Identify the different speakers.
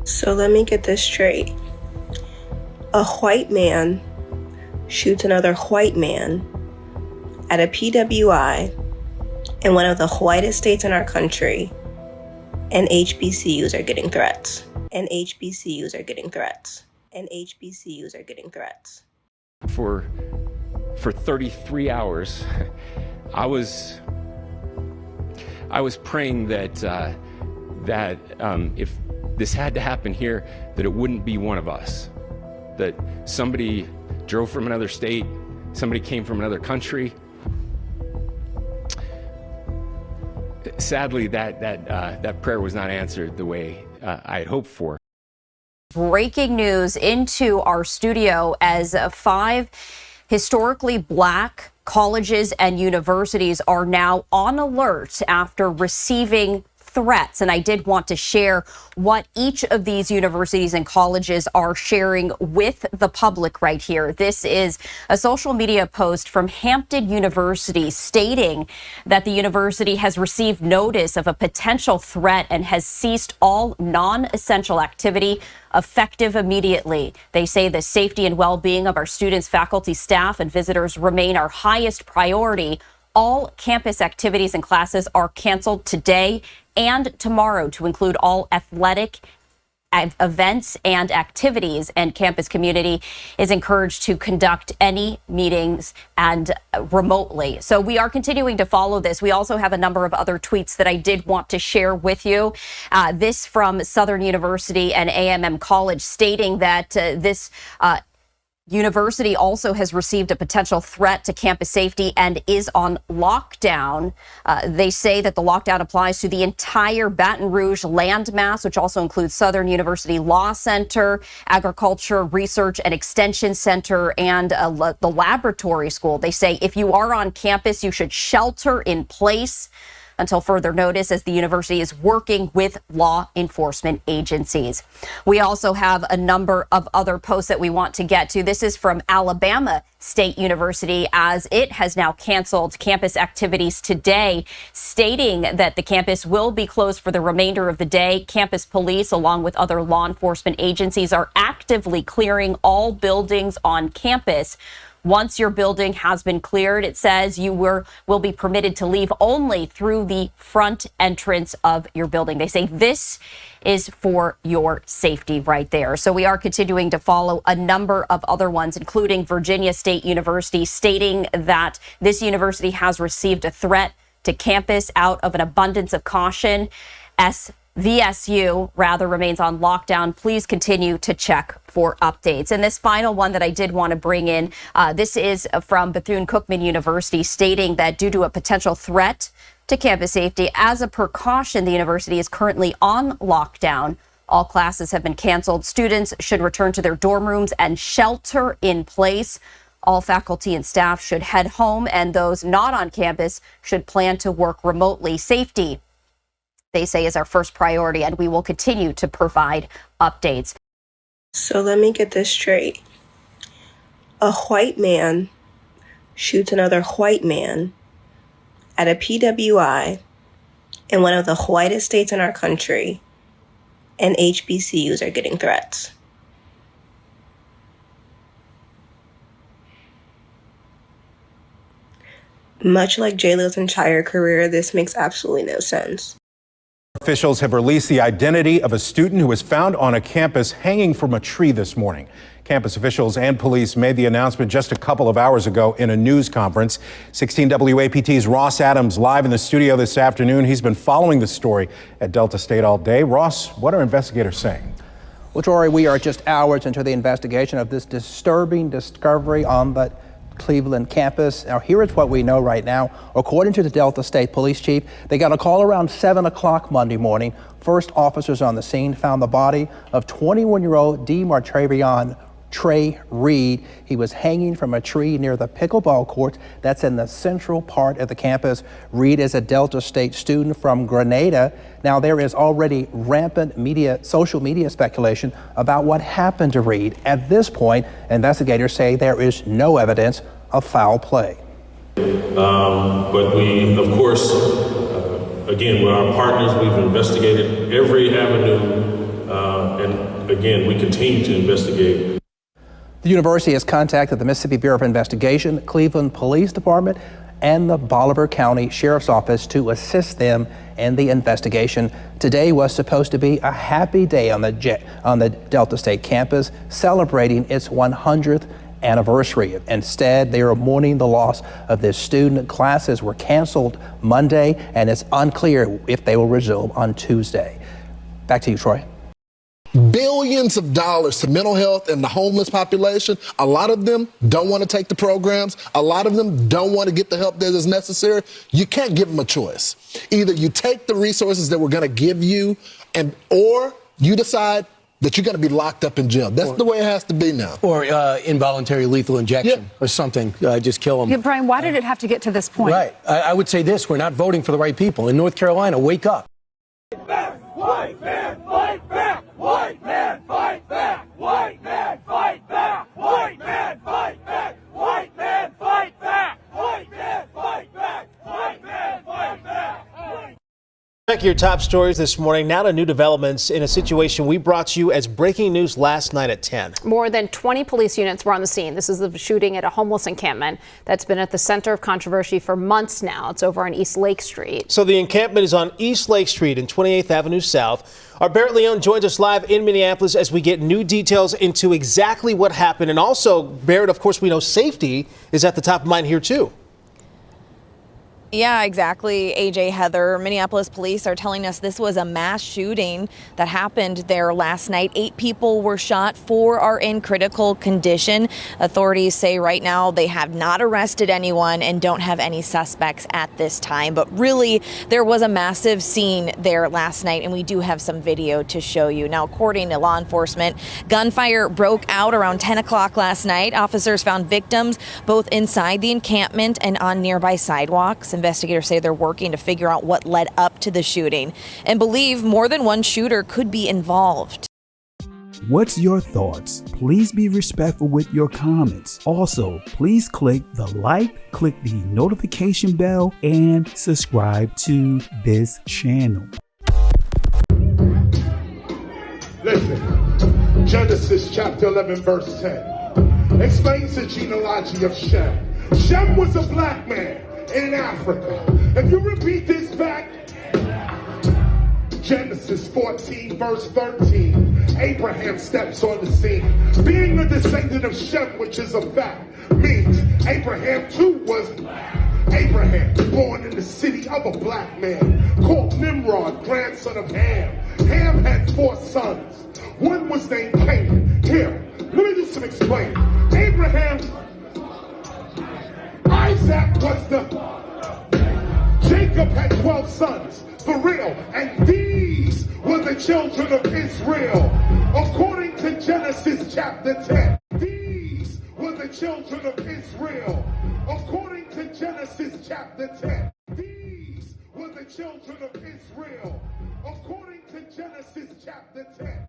Speaker 1: So let me get this straight. A white man shoots another white man at a PWI in one of the whitest states in our country, and HBCUs are getting threats. And HBCUs are getting threats. And HBCUs are getting threats.
Speaker 2: For 33 hours, I was praying that if this had to happen here, that it wouldn't be one of us, that somebody drove from another state, somebody came from another country. Sadly, that prayer was not answered the way I had hoped for.
Speaker 3: Breaking news into our studio as 5 historically black colleges and universities are now on alert after receiving threats. And I did want to share what each of these universities and colleges are sharing with the public right here. This is a social media post from Hampton University stating that the university has received notice of a potential threat and has ceased all non-essential activity effective immediately. They say the safety and well-being of our students, faculty, staff, and visitors remain our highest priority. All campus activities and classes are canceled today and tomorrow to include all athletic events and activities, and campus community is encouraged to conduct any meetings and remotely. So we are continuing to follow this. We also have a number of other tweets that I did want to share with you. This from Southern University and AMM College stating that this university also has received a potential threat to campus safety and is on lockdown. They say that the lockdown applies to the entire Baton Rouge landmass, which also includes Southern University Law Center, Agriculture Research and Extension Center, and the laboratory school. They say if you are on campus, you should shelter in place until further notice, as the university is working with law enforcement agencies. We also have a number of other posts that we want to get to. This is from Alabama State University, as it has now canceled campus activities today, stating that the campus will be closed for the remainder of the day. Campus police, along with other law enforcement agencies, are actively clearing all buildings on campus. Once your building has been cleared, it says you will be permitted to leave only through the front entrance of your building. They say this is for your safety right there. So we are continuing to follow a number of other ones, including Virginia State University, stating that this university has received a threat to campus out of an abundance of caution. VSU rather remains on lockdown. Please continue to check for updates. And this final one that I did want to bring in, this is from Bethune-Cookman University, stating that due to a potential threat to campus safety, as a precaution, the university is currently on lockdown. All classes have been canceled. Students should return to their dorm rooms and shelter in place. All faculty and staff should head home, and those not on campus should plan to work remotely. Safety, they say, is our first priority, and we will continue to provide updates.
Speaker 1: So let me get this straight. A white man shoots another white man at a PWI in one of the whitest states in our country, and HBCUs are getting threats. Much like J-Lo's entire career, this makes absolutely no sense.
Speaker 4: Officials have released the identity of a student who was found on a campus hanging from a tree this morning. Campus officials and police made the announcement just a couple of hours ago in a news conference. 16 WAPT's Ross Adams live in the studio this afternoon. He's been following the story at Delta State all day. Ross, what are investigators saying?
Speaker 5: Well, Troy, we are just hours into the investigation of this disturbing discovery on the Cleveland campus. Now, here is what we know right now. According to the Delta State Police Chief, they got a call around 7 o'clock Monday morning. First officers on the scene found the body of 21-year-old DeMartravion Trey Reed. He was hanging from a tree near the pickleball court that's in the central part of the campus. Reed is a Delta State student from Grenada. Now, there is already rampant social media speculation about what happened to Reed. At this point, investigators say there is no evidence of foul play.
Speaker 6: But we, of course, again, with our partners, we've investigated every avenue and again, we continue to investigate.
Speaker 5: The university has contacted the Mississippi Bureau of Investigation, Cleveland Police Department, and the Bolivar County Sheriff's Office to assist them in the investigation. Today was supposed to be a happy day on the Delta State campus, celebrating its 100th anniversary. Instead, they are mourning the loss of this student. Classes were canceled Monday, and it's unclear if they will resume on Tuesday. Back to you, Troy.
Speaker 7: Billions of dollars to mental health and the homeless population. A lot of them don't want to take the programs. A lot of them don't want to get the help that is necessary. You can't give them a choice. Either you take the resources that we're going to give you, or you decide that you're going to be locked up in jail. That's the way it has to be now.
Speaker 8: Or involuntary lethal injection or something. Just kill them.
Speaker 9: Yeah, Brian, why did it have to get to this point?
Speaker 8: Right. I would say this. We're not voting for the right people. In North Carolina, wake up.
Speaker 10: White man, fight back! White man, fight back! White man, fight back! White man, fight back! White man, fight back! White man, fight back! White man, fight back!
Speaker 11: Back to your top stories this morning. Now to new developments in a situation we brought to you as breaking news last night at 10.
Speaker 12: More than 20 police units were on the scene. This is the shooting at a homeless encampment that's been at the center of controversy for months now. It's over on East Lake Street.
Speaker 11: So the encampment is on East Lake Street and 28th Avenue South. Our Barrett Leone joins us live in Minneapolis as we get new details into exactly what happened. And also, Barrett, of course, we know safety is at the top of mind here, too.
Speaker 13: Yeah, exactly. AJ, Heather, Minneapolis police are telling us this was a mass shooting that happened there last night. 8 people were shot, 4 are in critical condition. Authorities say right now they have not arrested anyone and don't have any suspects at this time. But really, there was a massive scene there last night, and we do have some video to show you. Now, according to law enforcement, gunfire broke out around 10 o'clock last night. Officers found victims both inside the encampment and on nearby sidewalks. Investigators say they're working to figure out what led up to the shooting and believe more than one shooter could be involved.
Speaker 14: What's your thoughts? Please be respectful with your comments. Also, please click the like, click the notification bell, and subscribe to this channel.
Speaker 15: Listen, Genesis chapter 11 verse 10 explains the genealogy of Shem. Shem was a black man in Africa. If you repeat this back, Genesis 14 verse 13, Abraham steps on the scene. Being a descendant of Shem, which is a fact, means Abraham too was Abraham, born in the city of a black man called Nimrod, grandson of Ham. Ham had 4 sons. One was named Canaan. Here, let me do some explaining. Abraham, Isaac was Jacob had 12 sons, for real, and these were the children of Israel. According to Genesis chapter 10, these were the children of Israel. According to Genesis chapter 10, these were the children of Israel. According to Genesis chapter 10.